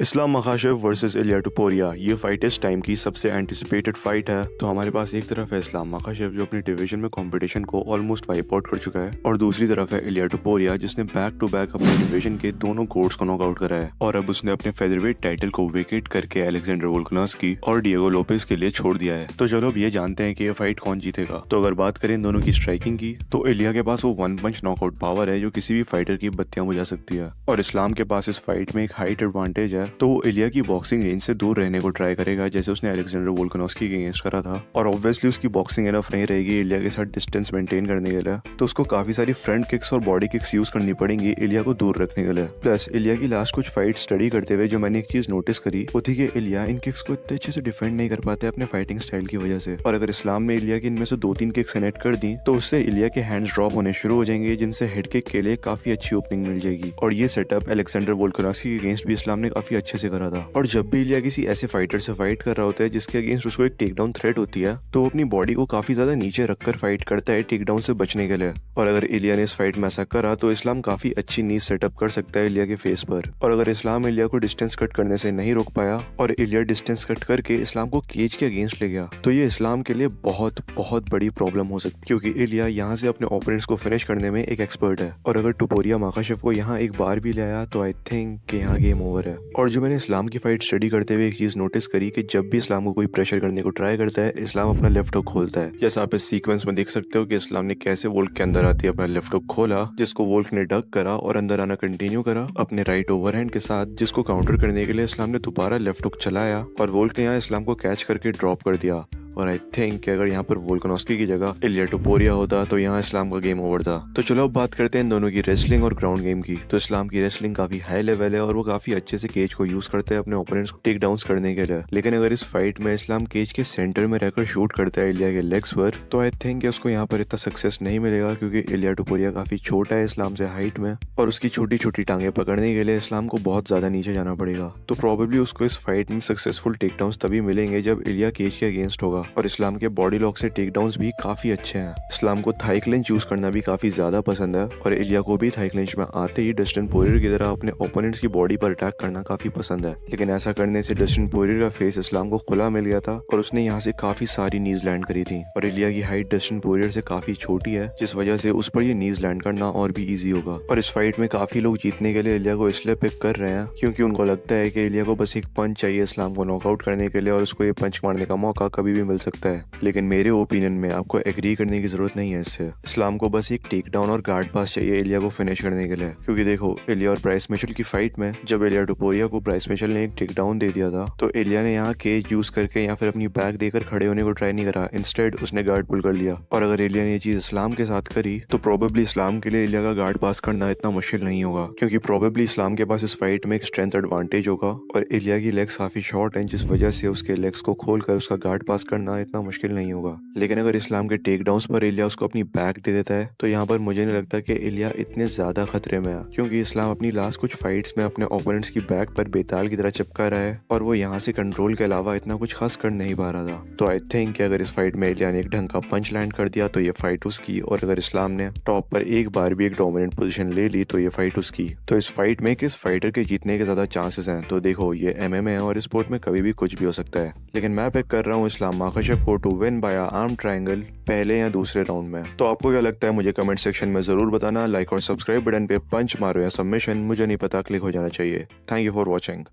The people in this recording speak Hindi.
इस्लाम मखाशेव वर्सेस इलिया टुपोरिया, ये फाइट इस टाइम की सबसे एंटिसिपेटेड फाइट है। तो हमारे पास एक तरफ है इस्लाम मखाशेव जो अपनी डिवीजन में कंपटीशन को ऑलमोस्ट वाइप आउट कर चुका है, और दूसरी तरफ है इलिया टुपोरिया जिसने बैक टू बैक अपने डिवीजन के दोनों गोट्स को नॉकआउट करा है, और अब उसने अपने फेदरवेट टाइटल को वेकेट करके अलेक्जेंडर वोल्कानोव्स्की और डिएगो लोपेज के लिए छोड़ दिया है। तो चलो अब ये जानते हैं कि ये फाइट कौन जीतेगा। तो अगर बात करें इन दोनों की स्ट्राइकिंग की, तो इलिया के पास वो वन पंच नॉकआउट पावर है जो किसी भी फाइटर की बत्तियां बुझा सकती है, और इस्लाम के पास इस फाइट में एक हाइट एडवांटेज है। तो वो इलिया की बॉक्सिंग रेंज से दूर रहने को ट्राई करेगा, जैसे उसने अलेक्जेंडर वोल्कानोव्स्की के अगेंस्ट करा था, और ऑब्वियसली उसकी बॉक्सिंग इनफ नहीं रहेगी इलिया के साथ डिस्टेंस मेंटेन करने के लिए। तो उसको काफी सारी फ्रंट किक्स और बॉडी किक्स यूज करनी पड़ेंगी इलिया को दूर रखने के लिए। प्लस इलिया की लास्ट कुछ फाइट स्टडी करते हुए जो मैंने एक चीज नोटिस करी वो थी कि इलिया इन किक्स को इतने अच्छे से डिफेंड नहीं कर पाते अपने फाइटिंग स्टाइल की वजह से, और अगर इस्लाम में इलिया की इनमें से 2-3 किक्स कनेक्ट कर दी तो उससे इलिया के हैंड्स ड्रॉप होने शुरू हो जाएंगे, जिनसे हेड किक के लिए काफी अच्छी ओपनिंग मिल जाएगी। और ये सेटअप अलेक्जेंडर वोल्कानोव्स्की के अगेंस्ट भी इस्लाम ने काफी अच्छे से करा था। और जब भी इलिया किसी ऐसे फाइटर से फाइट कर रहा होता है जिसके अगेंस्ट उसको एक टेक डाउन थ्रेट होती है, तो वो अपनी बॉडी को काफी ज्यादा नीचे रखकर फाइट करता है टेक डाउन से बचने के लिए। और अगर इलिया ने इस फाइट में ऐसा करा तो इस्लाम काफी अच्छी नी सेटअप कर सकता है इलिया के फेस पर। और अगर इस्लाम इलिया को डिस्टेंस कट करने से नहीं रोक पाया और इलिया डिस्टेंस कट करके इस्लाम को केज के अगेंस्ट ले गया, तो ये इस्लाम के लिए बहुत बहुत बड़ी प्रॉब्लम हो सकती है, क्योंकि इलिया यहाँ से अपने ओपोनेंट्स को फिनिश करने में एक एक्सपर्ट है। और अगर टुपोरिया मखाशेव को यहाँ एक बार भी ले आया तो आई थिंक कि यहाँ गेम ओवर है। और जो मैंने इस्लाम की फाइट स्टडी करते हुए एक चीज नोटिस करी कि जब भी इस्लाम को कोई प्रेशर करने को ट्राई करता है, इस्लाम अपना लेफ्ट हुक खोलता है। जैसा आप इस सीक्वेंस में देख सकते हो कि इस्लाम ने कैसे वोल्क के अंदर आती है अपना लेफ्ट हुक खोला, जिसको वोल्क ने डक करा और अंदर आना कंटिन्यू करा अपने राइट ओवरहैंड के साथ, जिसको काउंटर करने के लिए इस्लाम ने दोबारा लेफ्ट हुक चलाया और वोल्क ने यहाँ इस्लाम को कैच करके ड्रॉप कर दिया। और आई थिंक कि अगर यहाँ पर वोल्कानोव्स्की की जगह इलिया टुपोरिया होता तो यहाँ इस्लाम का गेम ओवर था। तो चलो अब बात करते हैं इन दोनों की रेसलिंग और ग्राउंड गेम की। तो इस्लाम की रेसलिंग काफी हाई लेवल है और वो काफी अच्छे से केज को यूज करते हैं अपने ओपोनेंट्स को टेक डाउन करने के लिए। लेकिन अगर इस फाइट में इस्लाम केज के सेंटर में रहकर शूट करता है इलिया के लेग्स पर, तो आई थिंक उसको यहाँ पर इतना सक्सेस नहीं मिलेगा, क्योंकि इलिया टुपोरिया काफी छोटा है इस्लाम से हाइट में, और उसकी छोटी छोटी टांगे पकड़ने के लिए इस्लाम को बहुत ज्यादा नीचे जाना पड़ेगा। तो प्रोबेबली उसको इस फाइट में सक्सेसफुल टेक डाउन तभी मिलेंगे जब इलिया केज के अगेंस्ट होगा। और इस्लाम के बॉडी लॉक से टेक डाउन्स भी काफी अच्छे हैं। इस्लाम को थाई क्लिंच यूज करना भी काफी ज्यादा पसंद है, और इलिया को भी थाई क्लिंच में आते ही डस्टिन पोरियर की तरह अपने ओपोनेंट्स की बॉडी पर अटैक करना काफी पसंद है। लेकिन ऐसा करने से डस्टिन पोरियर का फेस इस्लाम को खुला मिल गया था और उसने यहाँ से काफी सारी नीज लैंड करी थी। और इलिया की हाइट डस्टिन पोरियर से काफी छोटी है, जिस वजह से उस पर ये नीज लैंड करना और भी ईजी होगा। और इस फाइट में काफी लोग जीतने के लिए इलिया को इसलिए पिक कर रहे हैं क्योंकि उनको लगता है कि इलिया को बस एक पंच चाहिए इस्लाम को नॉकआउट करने के लिए, और उसको ये पंच मारने का मौका कभी भी मिल सकता है। लेकिन मेरे ओपिनियन में आपको एग्री करने की जरूरत नहीं है इससे। इस्लाम को बस एक टेक डाउन और गार्ड पास चाहिए इलिया को फिनिश करने के लिए, क्योंकि देखो इलिया और ब्राइस मिचेल की फाइट में जब इलिया टुपोरिया को ब्राइस मिचेल ने एक टेक डाउन दे दिया था, तो इलिया ने यहाँ केज यूज करके या फिर अपनी बैक देकर खड़े होने को ट्राई नहीं करा, इंस्टेड उसने गार्ड पुल कर लिया। और अगर इलिया ने ये चीज इस्लाम के साथ करी तो प्रोबेबली इस्लाम के लिए इलिया का गार्ड पास करना इतना मुश्किल नहीं होगा, क्योंकि प्रोबेबली इस्लाम के पास इस फाइट में एक स्ट्रेंथ एडवांटेज होगा, और इलिया की लेग्स काफी शॉर्ट हैं, जिस वजह से उसके लेग्स को खोलकर उसका गार्ड पास करना इतना मुश्किल नहीं होगा। लेकिन अगर इस्लाम के टेक डाउन्स पर इलिया उसको अपनी बैक दे देता है, तो यहाँ पर मुझे नहीं लगता कि इलिया इतने ज्यादा खतरे में है, क्योंकि इस्लाम अपनी लास्ट कुछ फाइट्स में अपने ओपोनेंट्स की बैक पर बेताल की तरह चिपका रहा है, और वो यहाँ से कंट्रोल के अलावा इतना कुछ खास कर नहीं पा रहा था। तो आई थिंक कि अगर इस फाइट में इलिया ने एक ढंग का पंच लैंड कर दिया तो ये फाइट उसकी, और अगर इस्लाम ने टॉप पर एक बार भी एक डोमिनेंट पोजीशन ले ली तो ये फाइट उसकी। तो इस फाइट में किस फाइटर के जीतने के ज्यादा चांसेस हैं? तो देखो ये MMA है और स्पोर्ट में कभी भी कुछ भी हो सकता है, लेकिन मैं पिक कर रहा हूँ इस्लाम मखाशेव को to win by arm triangle पहले या दूसरे राउंड में। तो आपको क्या लगता है मुझे कमेंट सेक्शन में जरूर बताना। लाइक और सब्सक्राइब बटन पे पंच मारो या सबमिशन, मुझे नहीं पता, क्लिक हो जाना चाहिए। Thank you for watching.